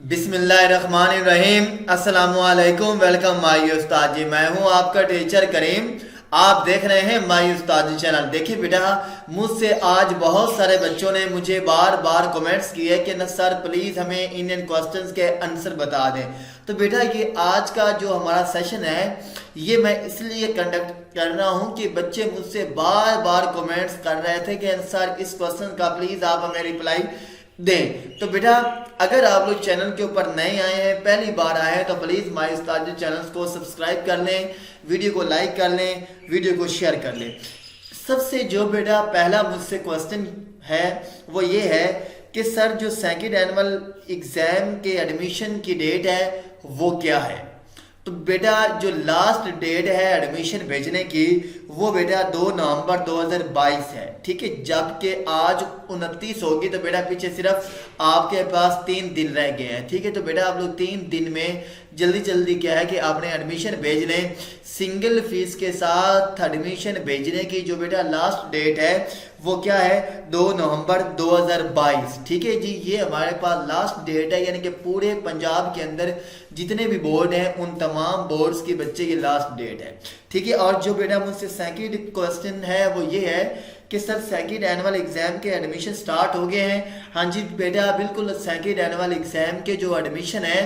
बिस्मिल्लाहिर्रहमानिर्रहीम। अस्सलामुअलैकुम। Welcome my उस्ताद जी। मैं हूं आपका टीचर करीम। आप देख रहे हैं माई उस्ताद जी चैनल। देखिए बेटा, मुझसे आज बहुत सारे बच्चों ने मुझे बार बार कमेंट्स किए कि न सर प्लीज़ हमें इन क्वेश्चंस के आंसर बता दें। तो बेटा ये आज का जो हमारा सेशन है ये मैं इसलिए कंडक्ट कर रहा हूं कि बच्चे मुझसे बार बार कमेंट्स कर रहे थे कि सर इस क्वेश्चन का प्लीज़ आप हमें रिप्लाई दें। तो बेटा अगर आप लोग चैनल के ऊपर नए आए हैं, पहली बार आए हैं, तो please my Ustad ji channel को सब्सक्राइब कर लें, वीडियो को लाइक कर लें, वीडियो को शेयर कर लें। सबसे जो बेटा पहला मुझसे क्वेश्चन है वो ये है कि सर जो सेकंड एनुअल एग्ज़ाम के एडमिशन की डेट है वो क्या है। तो बेटा जो लास्ट डेट है एडमिशन भेजने की वो बेटा 2 नवंबर 2022 है, ठीक है। जबकि आज 29 होगी तो बेटा पीछे सिर्फ आपके पास 3 दिन रह गए हैं, ठीक है। तो बेटा आप लोग 3 दिन में जल्दी जल्दी क्या है कि आपने एडमिशन भेज लें। सिंगल फीस के साथ एडमिशन भेजने की जो बेटा लास्ट डेट है वो क्या है, 2 नवंबर 2022, ठीक है जी। ये हमारे पास लास्ट डेट है, यानी कि पूरे पंजाब के अंदर जितने भी बोर्ड हैं उन तमाम बोर्ड्स की बच्चे की लास्ट डेट है, ठीक है। और जो बेटा मुझसे सेकंड क्वेश्चन है वो ये है कि सर सेकंड एनुअल एग्जाम के एडमिशन स्टार्ट हो गए हैं। हाँ जी बेटा बिल्कुल, सेकंड एनुअल एग्जाम के जो एडमिशन है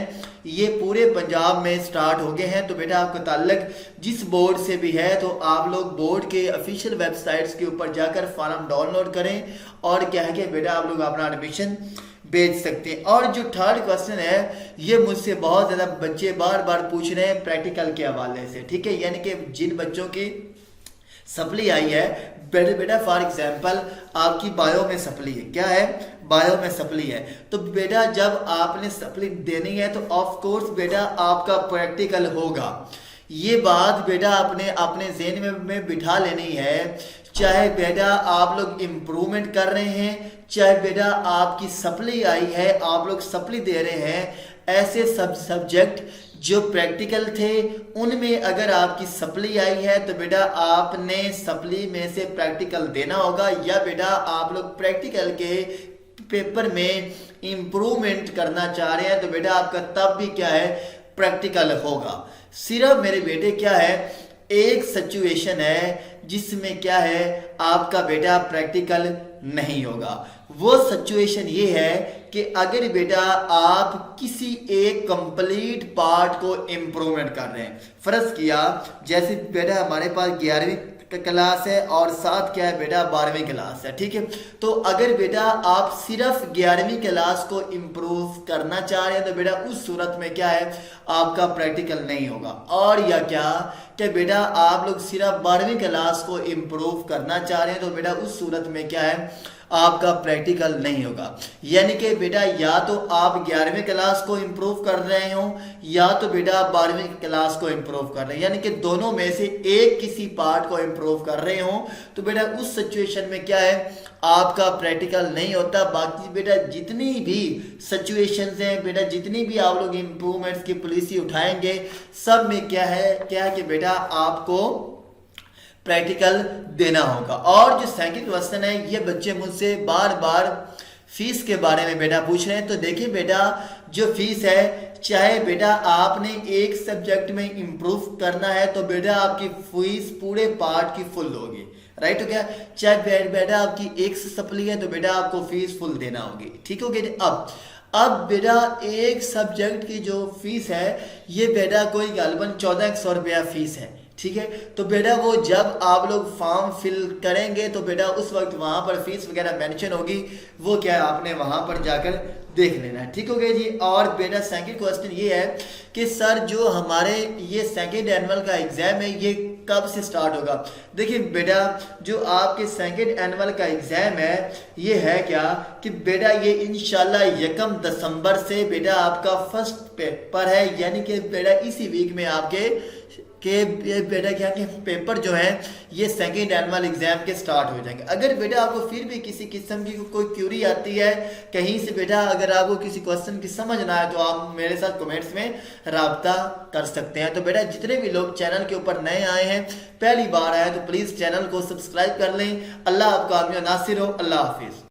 ये पूरे पंजाब में स्टार्ट हो गए हैं। तो बेटा आपका ताल्लुक जिस बोर्ड से भी है तो आप लोग बोर्ड के ऑफिशियल वेबसाइट्स के ऊपर जाकर फॉर्म डाउनलोड करें और क्या है कि बेटा आप लोग अपना एडमिशन भेज सकते हैं। और जो थर्ड क्वेश्चन है ये मुझसे बहुत ज़्यादा बच्चे बार बार पूछ रहे हैं प्रैक्टिकल के हवाले से, ठीक है। यानी कि जिन बच्चों की सप्ली आई है, बेटा फॉर एग्जाम्पल आपकी बायो में सप्ली है, क्या है, बायो में सप्ली है। तो बेटा जब आपने सप्ली देनी है तो ऑफ कोर्स बेटा आपका प्रैक्टिकल होगा। ये बात बेटा आपने अपने ज़हन में बिठा लेनी है। चाहे बेटा आप लोग इम्प्रूवमेंट कर रहे हैं, चाहे बेटा आपकी सप्ली आई है, आप लोग सप्ली दे रहे हैं, ऐसे सब सब्जेक्ट जो प्रैक्टिकल थे उनमें अगर आपकी सप्ली आई है तो बेटा आपने सप्ली में से प्रैक्टिकल देना होगा, या बेटा आप लोग प्रैक्टिकल के पेपर में इम्प्रूवमेंट करना चाह रहे हैं तो बेटा आपका तब भी क्या है, प्रैक्टिकल होगा। सिर्फ मेरे बेटे क्या है, एक सिचुएशन है जिसमें क्या है आपका बेटा प्रैक्टिकल नहीं होगा। वो सिचुएशन ये है कि अगर बेटा आप किसी एक कंप्लीट पार्ट को इम्प्रूवमेंट कर रहे हैं, फर्ज किया जैसे बेटा हमारे पास 11वीं क्लास है और साथ क्या है बेटा 12वीं क्लास है, ठीक है। तो अगर बेटा आप सिर्फ 11वीं क्लास को इम्प्रूव करना चाह रहे हैं तो बेटा उस सूरत में क्या है आपका प्रैक्टिकल नहीं होगा। और या क्या बेटा आप लोग सिर्फ 12वीं क्लास को इम्प्रूव करना चाह रहे हैं तो बेटा उस सूरत में क्या है आपका प्रैक्टिकल नहीं होगा। यानी कि बेटा या तो आप 11वीं क्लास को इम्प्रूव कर रहे हो या तो बेटा 12वीं क्लास को इम्प्रूव कर रहे हैं, यानी कि दोनों में से एक किसी पार्ट को इम्प्रूव कर रहे हो तो बेटा उस सिचुएशन में क्या है आपका प्रैक्टिकल नहीं होता। बाकी बेटा जितनी भी सिचुएशंस हैं बेटा, जितनी भी आप लोग इम्प्रूवमेंट्स की पॉलिसी उठाएंगे सब में क्या है कि बेटा आपको प्रैक्टिकल देना होगा। और जो सेकंड क्वेश्चन है ये बच्चे मुझसे बार बार फीस के बारे में बेटा पूछ रहे हैं। तो देखिए बेटा जो फीस है, चाहे बेटा आपने एक सब्जेक्ट में इम्प्रूव करना है तो बेटा आपकी फीस पूरे पार्ट की फुल होगी, राइट हो गया। चाहे बेटा आपकी एक सप्ली है तो बेटा आपको फीस फुल देना होगी, ठीक हो गया। अब बेटा एक सब्जेक्ट की जो फीस है ये बेटा कोई गालबन 1400 रुपया फीस है, ठीक है। तो बेटा वो जब आप लोग फॉर्म फिल करेंगे तो बेटा उस वक्त वहाँ पर फीस वगैरह मेंशन होगी, वो क्या है आपने वहाँ पर जाकर देख लेना है, ठीक हो गया जी। और बेटा सेकंड क्वेश्चन ये है कि सर जो हमारे ये सेकंड एनुअल का एग्ज़ाम है ये कब से स्टार्ट होगा। देखिए बेटा जो आपके सेकंड एनुअल का एग्ज़ाम है ये है क्या कि बेटा ये इंशाल्लाह 1 दिसंबर से बेटा आपका फर्स्ट पेपर है, यानी कि बेटा इसी वीक में आपके बेटा क्या कि पेपर जो है ये सेकंड एनुअल एग्जाम के स्टार्ट हो जाएंगे। अगर बेटा आपको फिर भी किसी किस्म की कोई क्यूरी आती है कहीं से बेटा, अगर आपको किसी क्वेश्चन की समझ ना आए तो आप मेरे साथ कमेंट्स में राब्ता कर सकते हैं। तो बेटा जितने भी लोग चैनल के ऊपर नए आए हैं, पहली बार आए तो प्लीज़ चैनल को सब्सक्राइब कर लें। अल्लाह आपका आमिर नासिर हो। अल्लाह हाफिज़।